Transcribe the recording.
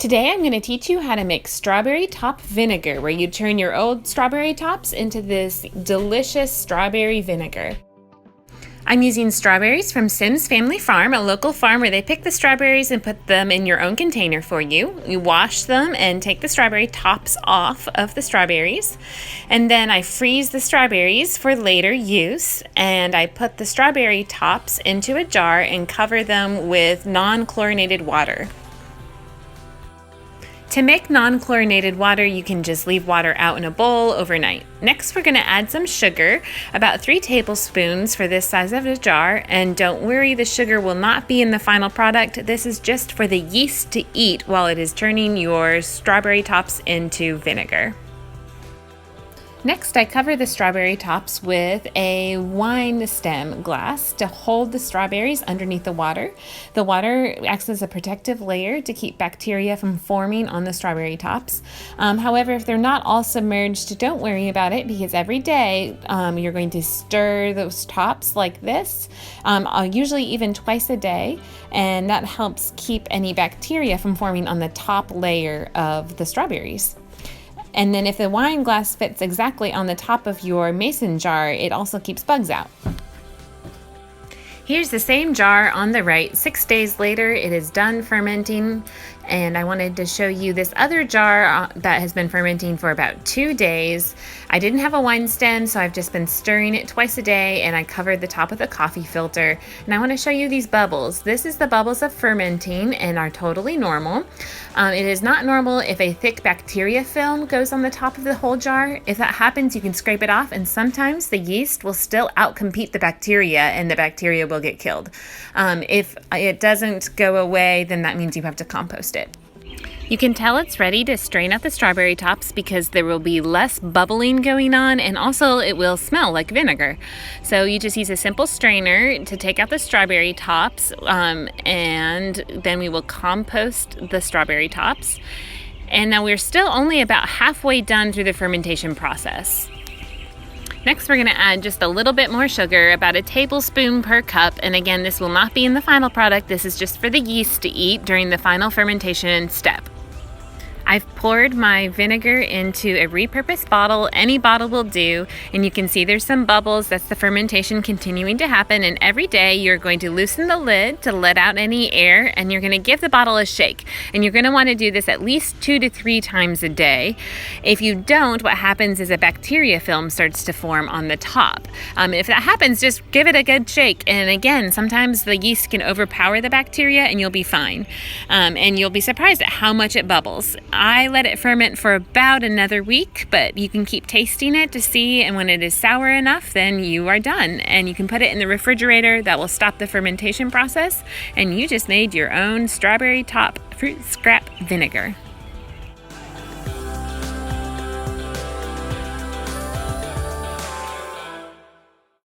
Today I'm going to teach you how to make strawberry top vinegar, where you turn your old strawberry tops into this delicious strawberry vinegar. I'm using strawberries from Sim's Family Farm, a local farm where they pick the strawberries and put them in your own container for you. You wash them and take the strawberry tops off of the strawberries. And then I freeze the strawberries for later use. And I put the strawberry tops into a jar and cover them with non-chlorinated water. To make non-chlorinated water, you can just leave water out in a bowl overnight. Next, we're going to add some sugar, about 3 tablespoons for this size of a jar. And don't worry, the sugar will not be in the final product. This is just for the yeast to eat while it is turning your strawberry tops into vinegar. Next, I cover the strawberry tops with a wine stem glass to hold the strawberries underneath the water. The water acts as a protective layer to keep bacteria from forming on the strawberry tops. However, if they're not all submerged, don't worry about it, because every day you're going to stir those tops like this, usually even twice a day, and that helps keep any bacteria from forming on the top layer of the strawberries. And then if the wine glass fits exactly on the top of your mason jar, it also keeps bugs out. Here's the same jar on the right. 6 days later, it is done fermenting. And I wanted to show you this other jar that has been fermenting for about 2 days. I didn't have a wine stem, so I've just been stirring it twice a day, and I covered the top with a coffee filter. And I want to show you these bubbles. This is the bubbles of fermenting and are totally normal. It is not normal if a thick bacteria film goes on the top of the whole jar. If that happens, you can scrape it off, and sometimes the yeast will still outcompete the bacteria, and the bacteria will get killed. If it doesn't go away, then that means you have to compost it. You can tell it's ready to strain out the strawberry tops because there will be less bubbling going on, and also it will smell like vinegar. So you just use a simple strainer to take out the strawberry tops, and then we will compost the strawberry tops. And now we're still only about halfway done through the fermentation process. Next, we're going to add just a little bit more sugar, about a tablespoon per cup. And again, this will not be in the final product. This is just for the yeast to eat during the final fermentation step. I've poured my vinegar into a repurposed bottle. Any bottle will do, and you can see there's some bubbles. That's the fermentation continuing to happen, and every day you're going to loosen the lid to let out any air, and you're going to give the bottle a shake. And you're going to want to do this at least 2 to 3 times a day. If you don't, what happens is a bacteria film starts to form on the top. If that happens, just give it a good shake. And again, sometimes the yeast can overpower the bacteria, and you'll be fine. And you'll be surprised at how much it bubbles. I let it ferment for about another week, but you can keep tasting it to see, and when it is sour enough, then you are done. And you can put it in the refrigerator. That will stop the fermentation process, and you just made your own strawberry top fruit scrap vinegar.